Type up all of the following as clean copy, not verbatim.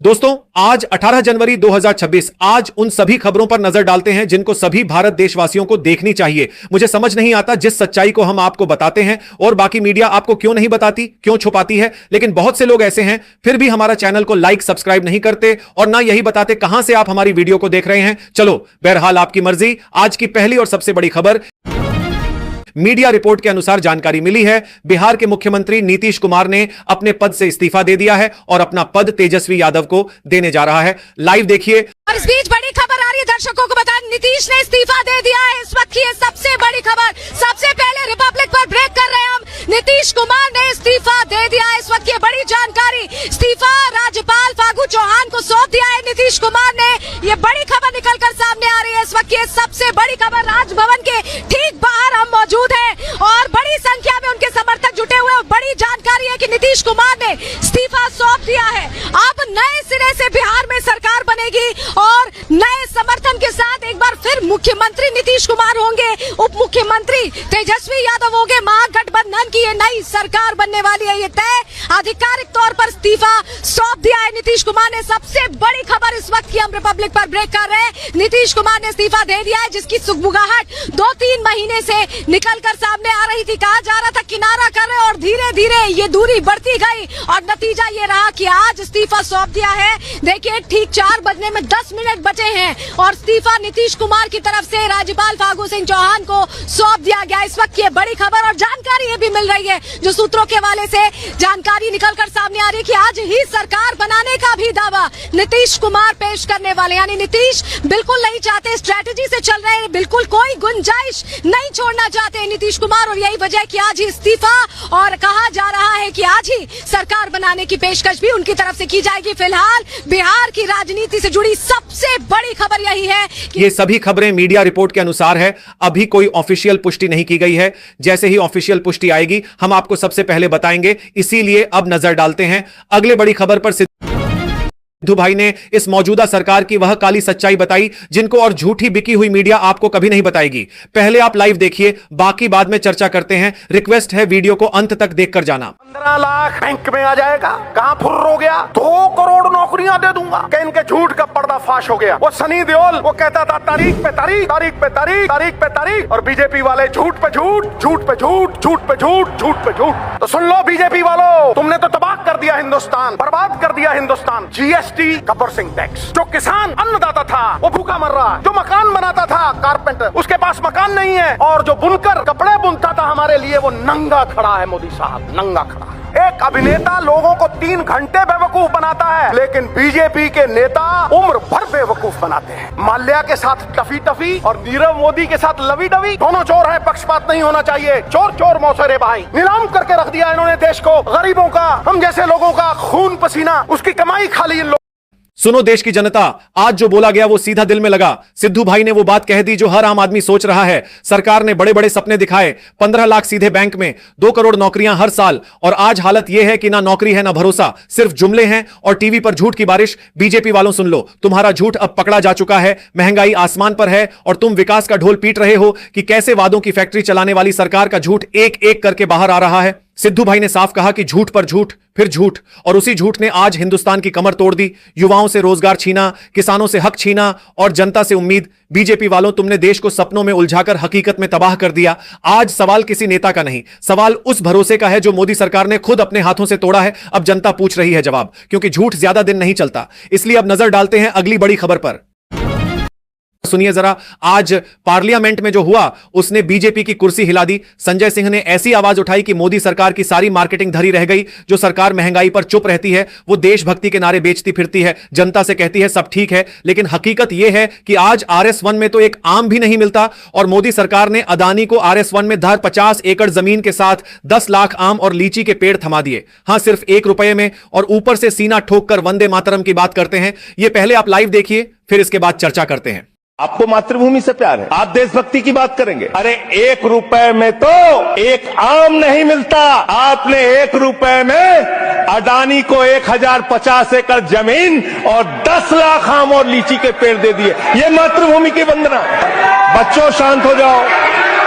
दोस्तों, आज 18 जनवरी 2026 आज उन सभी खबरों पर नजर डालते हैं जिनको सभी भारत देशवासियों को देखनी चाहिए। मुझे समझ नहीं आता जिस सच्चाई को हम आपको बताते हैं और बाकी मीडिया आपको क्यों नहीं बताती, क्यों छुपाती है। लेकिन बहुत से लोग ऐसे हैं फिर भी हमारा चैनल को लाइक सब्सक्राइब नहीं करते और ना यही बताते कहां से आप हमारी वीडियो को देख रहे हैं। चलो बहरहाल आपकी मर्जी। आज की पहली और सबसे बड़ी खबर, मीडिया रिपोर्ट के अनुसार जानकारी मिली है बिहार के मुख्यमंत्री नीतीश कुमार ने अपने पद से इस्तीफा दे दिया है और अपना पद तेजस्वी यादव को देने जा रहा है। लाइव देखिए। और इस बीच बड़ी खबर आ रही है, दर्शकों को बता, नीतीश ने इस्तीफा दे दिया है। इस वक्त की ये सबसे बड़ी खबर। सबसे पहले रिपब्लिक पर ब्रेक कर रहे हैं हम। नीतीश कुमार ने इस्तीफा दे दिया है। इस वक्त की बड़ी जानकारी, इस्तीफा राज्यपाल फागू चौहान को सौंप दिया है नीतीश कुमार ने। ये बड़ी खबर निकलकर सामने आ रही है। इस वक्त की सबसे बड़ी खबर, राजभवन के ठीक बाहर हम मौजूद हैं और बड़ी संख्या में उनके समर्थक जुटे हुए हैं। बड़ी जानकारी है कि नीतीश कुमार ने इस्तीफा सौंप दिया है। अब नए सिरे से बिहार में सरकार बनेगी और नए समर्थन के साथ एक बार फिर मुख्यमंत्री नीतीश कुमार होंगे, उप मुख्यमंत्री तेजस्वी यादव होंगे। महागठबंधन की ये नई सरकार बनने वाली है, ये तय। आधिकारिक तौर पर इस्तीफा सौंप दिया है नीतीश कुमार ने। सबसे बड़ी खबर इस वक्त की हम रिपब्लिक पर ब्रेक कर रहे हैं। नीतीश कुमार ने इस्तीफा दे दिया है, जिसकी सुगबुगाहट 2-3 महीने से निकलकर सामने आ रही थी। कहा जा रहा था किनारा कर रहे और धीरे धीरे ये दूरी बढ़ती गई और नतीजा ये रहा कि आज इस्तीफा सौंप दिया है। देखिए, ठीक 4 बजने में 10 मिनट बचे हैं और इस्तीफा नीतीश कुमार की तरफ से राज्यपाल फागू सिंह चौहान को सौंप दिया गया। इस वक्त की बड़ी खबर और जानकारी ये भी मिल रही है, जो सूत्रों के हवाले से जानकारी निकलकर सामने आ रही है कि आज ही सरकार बनाने का भी दावा नीतीश कुमार पेश करने वाले। यानी नीतीश बिल्कुल नहीं चाहते, स्ट्रेटेजी से चल रहे हैं, बिल्कुल कोई गुंजाइश नहीं छोड़ना चाहते नीतीश कुमार। और यही वजह कि आज ही इस्तीफा और कहा जा रहा है कि आज ही सरकार बनाने की पेशकश भी उनकी तरफ से की जाएगी। फिलहाल बिहार की राजनीति से जुड़ी सबसे बड़ी खबर यही है कि ये सभी खबरें मीडिया रिपोर्ट के अनुसार है, अभी कोई ऑफिशियल पुष्टि नहीं की गई है। जैसे ही ऑफिशियल पुष्टि आएगी हम आपको सबसे पहले बताएंगे। इसीलिए अब नजर डालते हैं अगले बड़ी खबर पर। सिद्धू भाई ने इस मौजूदा सरकार की वह काली सच्चाई बताई जिनको और झूठी बिकी हुई मीडिया आपको कभी नहीं बताएगी। पहले आप लाइव देखिए, बाकी बाद में चर्चा करते हैं। रिक्वेस्ट है वीडियो को अंत तक देखकर जाना। 15 लाख बैंक में आ जाएगा। कहां फुर्र हो गया? 2 करोड़ नौकरियां दे दूंगा। क्या इनके झूठ का पर्दाफाश हो गया? वो सनी देओल वो कहता था तारीख पे तारीख, तारीख पे तारीख, तारीख पे तारीख, और बीजेपी वाले झूठ पे झूठ, झूठ पे झूठ, झूठ पे झूठ, झूठ पे झूठ। तो सुन लो बीजेपी वालों, तुमने तो तबाह कर दिया हिंदुस्तान, बर्बाद कर दिया हिंदुस्तान। GST, Gabbar Singh tax. जो किसान अन्नदाता था वो भूखा मर रहा है। जो मकान बनाता था कारपेंटर, उसके पास मकान नहीं है। और जो बुनकर कपड़े बुनता था हमारे लिए, वो नंगा खड़ा है। मोदी साहब नंगा खड़ा है। एक अभिनेता लोगों को 3 घंटे बेवकूफ बनाता है, लेकिन बीजेपी के नेता उम्र भर बेवकूफ बनाते हैं। माल्या के साथ टफी टफी और नीरव मोदी के साथ लवी डवी। दोनों चोर हैं, पक्षपात नहीं होना चाहिए। चोर चोर मौसेरे भाई। नीलाम करके रख दिया इन्होंने देश को। गरीबों का, हम जैसे लोगों का खून पसीना, उसकी कमाई खाली इन लोग। सुनो देश की जनता, आज जो बोला गया वो सीधा दिल में लगा। सिद्धू भाई ने वो बात कह दी जो हर आम आदमी सोच रहा है। सरकार ने बड़े बड़े सपने दिखाए, 15 लाख सीधे बैंक में, 2 करोड़ नौकरियां हर साल, और आज हालत यह है कि ना नौकरी है ना भरोसा, सिर्फ जुमले हैं और टीवी पर झूठ की बारिश। बीजेपी वालों सुन लो, तुम्हारा झूठ अब पकड़ा जा चुका है। महंगाई आसमान पर है और तुम विकास का ढोल पीट रहे हो कि कैसे वादों की फैक्ट्री चलाने वाली सरकार का झूठ एक एक करके बाहर आ रहा है। सिद्धू भाई ने साफ कहा कि झूठ पर झूठ फिर झूठ, और उसी झूठ ने आज हिंदुस्तान की कमर तोड़ दी। युवाओं से रोजगार छीना, किसानों से हक छीना और जनता से उम्मीद। बीजेपी वालों, तुमने देश को सपनों में उलझाकर हकीकत में तबाह कर दिया। आज सवाल किसी नेता का नहीं, सवाल उस भरोसे का है जो मोदी सरकार ने खुद अपने हाथों से तोड़ा है। अब जनता पूछ रही है जवाब, क्योंकि झूठ ज्यादा दिन नहीं चलता। इसलिए अब नजर डालते हैं अगली बड़ी खबर पर। सुनिए जरा, आज पार्लियामेंट में जो हुआ उसने बीजेपी की कुर्सी हिला दी। संजय सिंह ने ऐसी आवाज उठाई कि मोदी सरकार की सारी मार्केटिंग धरी रह गई। जो सरकार महंगाई पर चुप रहती है, वो देशभक्ति के नारे बेचती फिरती है, जनता से कहती है सब ठीक है। लेकिन हकीकत यह है कि आज RS1 में तो एक आम भी नहीं मिलता और मोदी सरकार ने अदानी को RS1 में धर 50 एकड़ जमीन के साथ 10 लाख आम और लीची के पेड़ थमा दिए। हां, सिर्फ 1 रुपए में, और ऊपर से सीना ठोक कर वंदे मातरम की बात करते हैं। यह पहले आप लाइव देखिए, फिर इसके बाद चर्चा करते हैं। आपको मातृभूमि से प्यार है, आप देशभक्ति की बात करेंगे। अरे 1 रुपए में तो एक आम नहीं मिलता। आपने 1 रुपए में अडानी को 1050 एकड़ जमीन और 10 लाख आम और लीची के पेड़ दे दिए। ये मातृभूमि की वंदना। बच्चों शांत हो जाओ,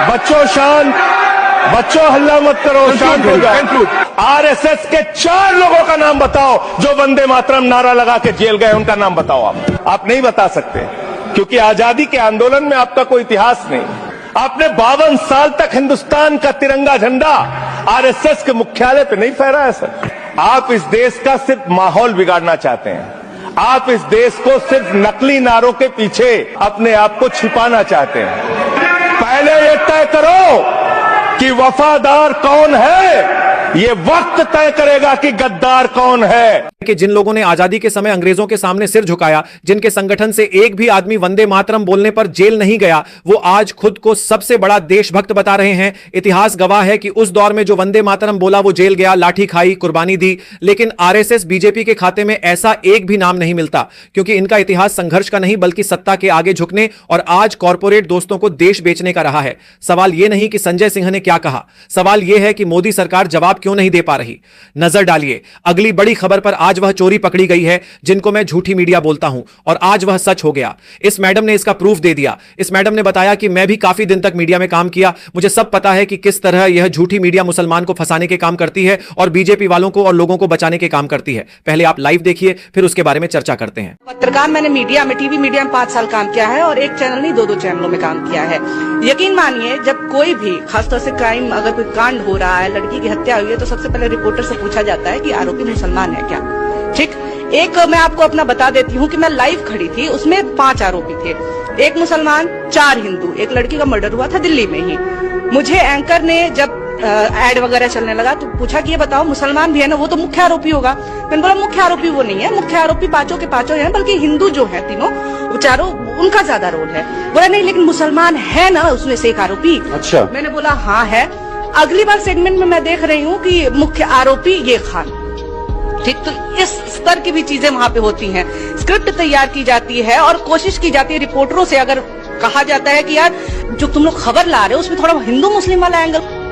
बच्चों शांत। बच्चों हल्ला मत करो, शांत हो जाओ। आरएसएस के 4 लोगों का नाम बताओ जो वंदे मातरम नारा लगा के जेल गए, उनका नाम बताओ। आप नहीं बता सकते क्योंकि आजादी के आंदोलन में आपका कोई इतिहास नहीं। आपने 52 साल तक हिंदुस्तान का तिरंगा झंडा आरएसएस के मुख्यालय पे नहीं फहराया सर। आप इस देश का सिर्फ माहौल बिगाड़ना चाहते हैं। आप इस देश को सिर्फ नकली नारों के पीछे अपने आप को छिपाना चाहते हैं। पहले ये तय करो कि वफादार कौन है, ये वक्त तय करेगा कि गद्दार कौन है। कि जिन लोगों ने आजादी के समय अंग्रेजों के सामने सिर झुकाया, जिनके संगठन से एक भी आदमी वंदे मातरम बोलने पर जेल नहीं गया, वो आज खुद को सबसे बड़ा देशभक्त बता रहे हैं। इतिहास गवाह है कि उस दौर में जो वंदे मातरम बोला वो जेल गया, लाठी खाई, कुर्बानी दी। लेकिन आरएसएस बीजेपी के खाते में ऐसा एक भी नाम नहीं मिलता, क्योंकि इनका इतिहास संघर्ष का नहीं बल्कि सत्ता के आगे झुकने और आज कॉर्पोरेट दोस्तों को देश बेचने का रहा है। सवाल यह नहीं कि संजय सिंह ने क्या कहा, सवाल यह है कि मोदी सरकार जवाब क्यों नहीं दे पा रही। नजर डालिए अगली बड़ी खबर पर। आज वह चोरी पकड़ी गई है जिनको मैं झूठी मीडिया बोलता हूं, और आज वह सच हो गया। इस मैडम ने इसका प्रूफ दे दिया। इस मैडम ने बताया कि मैं भी काफी दिन तक मीडिया में काम किया, मुझे सब पता है कि किस तरह यह झूठी मीडिया मुसलमान को फंसाने के काम करती है और बीजेपी वालों को और लोगों को बचाने के काम करती है। पहले आप लाइव देखिए, फिर उसके बारे में चर्चा करते हैं। पत्रकार, मैंने मीडिया में, टीवी मीडिया में 5 साल काम किया है और एक चैनल नहीं 2-2 चैनलों में काम किया है। यकीन मानिए, जब कोई भी खासतौर से क्राइम, अगर कोई कांड हो रहा है, लड़की की हत्या हुई है, तो सबसे पहले रिपोर्टर से पूछा जाता है कि आरोपी मुसलमान है क्या। ठीक, एक मैं आपको अपना बता देती हूँ कि मैं लाइव खड़ी थी, उसमें 5 आरोपी थे, 1 मुसलमान, 4 हिंदू। एक लड़की का मर्डर हुआ था दिल्ली में ही। मुझे एंकर ने जब एड वगैरह चलने लगा तो पूछा कि ये बताओ मुसलमान भी है ना, वो तो मुख्य आरोपी होगा। मैंने बोला मुख्य आरोपी वो नहीं है, मुख्य आरोपी 5 के 5 हैं, बल्कि हिंदू जो है तीनों, वो चारों, उनका ज्यादा रोल है। बोला नहीं, लेकिन मुसलमान है ना उसमें से एक आरोपी। अच्छा, मैंने बोला हाँ है। अगली बार सेगमेंट में मैं देख रही हूँ कि मुख्य आरोपी ये खान। ठीक, तो इस स्तर की भी चीजें वहां पे होती हैं। स्क्रिप्ट तैयार की जाती है और कोशिश की जाती है रिपोर्टरों से, अगर कहा जाता है कि यार जो तुम लोग खबर ला रहे हो उसमें थोड़ा हिंदू मुस्लिम वाला एंगल।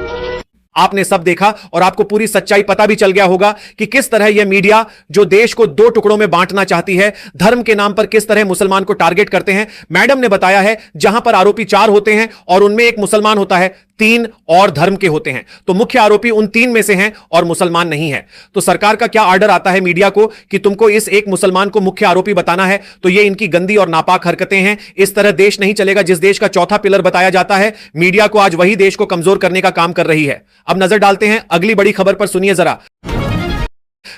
आपने सब देखा और आपको पूरी सच्चाई पता भी चल गया होगा कि किस तरह यह मीडिया जो देश को 2 टुकड़ों में बांटना चाहती है, धर्म के नाम पर किस तरह मुसलमान को टारगेट करते हैं। मैडम ने बताया है जहां पर आरोपी 4 होते हैं और उनमें 1 मुसलमान होता है, 3 और धर्म के होते हैं, तो मुख्य आरोपी उन 3 में से हैं और मुसलमान नहीं है। तो सरकार का क्या ऑर्डर आता है मीडिया को कि तुमको इस 1 मुसलमान को मुख्य आरोपी बताना है, तो ये इनकी गंदी और नापाक हरकतें हैं। इस तरह देश नहीं चलेगा। जिस देश का चौथा पिलर बताया जाता है, मीडिया को आज वही देश को कमजोर करने का काम कर रही है। अब नजर डालते हैं अगली बड़ी खबर पर। सुनिए जरा।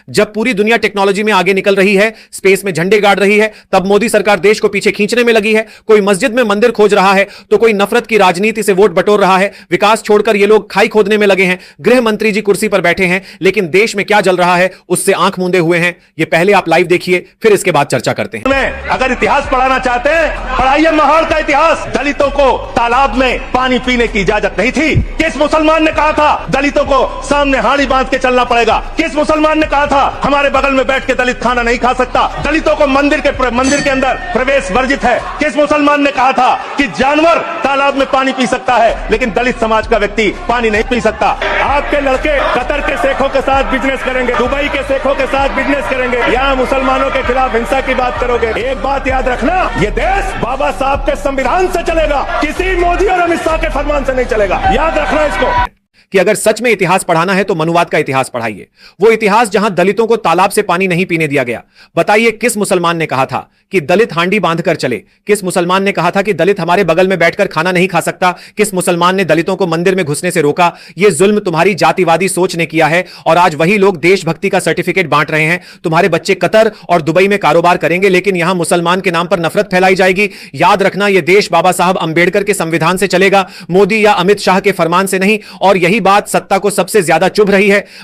जब पूरी दुनिया टेक्नोलॉजी में आगे निकल रही है, स्पेस में झंडे गाड़ रही है, तब मोदी सरकार देश को पीछे खींचने में लगी है। कोई मस्जिद में मंदिर खोज रहा है तो कोई नफरत की राजनीति से वोट बटोर रहा है। विकास छोड़कर ये लोग खाई खोदने में लगे हैं। गृह मंत्री जी कुर्सी पर बैठे हैं, लेकिन देश में क्या जल रहा है उससे आंख मूंदे हुए हैं। ये पहले आप लाइव देखिए, फिर इसके बाद चर्चा करते हैं। अगर इतिहास पढ़ाना चाहते हैं, पढ़ाइए महाड़ का इतिहास। दलितों को तालाब में पानी पीने की इजाजत नहीं थी। किस मुसलमान ने कहा था दलितों को सामने हाड़ी बांध के चलना पड़ेगा? किस मुसलमान ने कहा था हमारे बगल में बैठ के दलित खाना नहीं खा सकता? दलितों को मंदिर के अंदर प्रवेश वर्जित है। किस मुसलमान ने कहा था कि जानवर तालाब में पानी पी सकता है लेकिन दलित समाज का व्यक्ति पानी नहीं पी सकता? आपके लड़के कतर के शेखों के साथ बिजनेस करेंगे, दुबई के शेखों के साथ बिजनेस करेंगे, यहाँ मुसलमानों के खिलाफ हिंसा की बात करोगे। एक बात याद रखना, ये देश बाबा साहब के संविधान से चलेगा, किसी मोदी और अमित शाह के फरमान से नहीं चलेगा। याद रखना इसको कि अगर सच में इतिहास पढ़ाना है तो मनुवाद का इतिहास पढ़ाइए। वो इतिहास जहां दलितों को तालाब से पानी नहीं पीने दिया गया। बताइए किस मुसलमान ने कहा था कि दलित हांडी बांधकर चले? किस मुसलमान ने कहा था कि दलित हमारे बगल में बैठकर खाना नहीं खा सकता? किस मुसलमान ने दलितों को मंदिर में घुसने से रोका? यह जुल्म तुम्हारी जातिवादी सोच ने किया है और आज वही लोग देशभक्ति का सर्टिफिकेट बांट रहे हैं। तुम्हारे बच्चे कतर और दुबई में कारोबार करेंगे, लेकिन यहां मुसलमान के नाम पर नफरत फैलाई जाएगी। याद रखना, यह देश बाबा साहब अंबेडकर के संविधान से चलेगा, मोदी या अमित शाह के फरमान से नहीं। और यही बात सत्ता को सबसे ज्यादा चुभ रही है।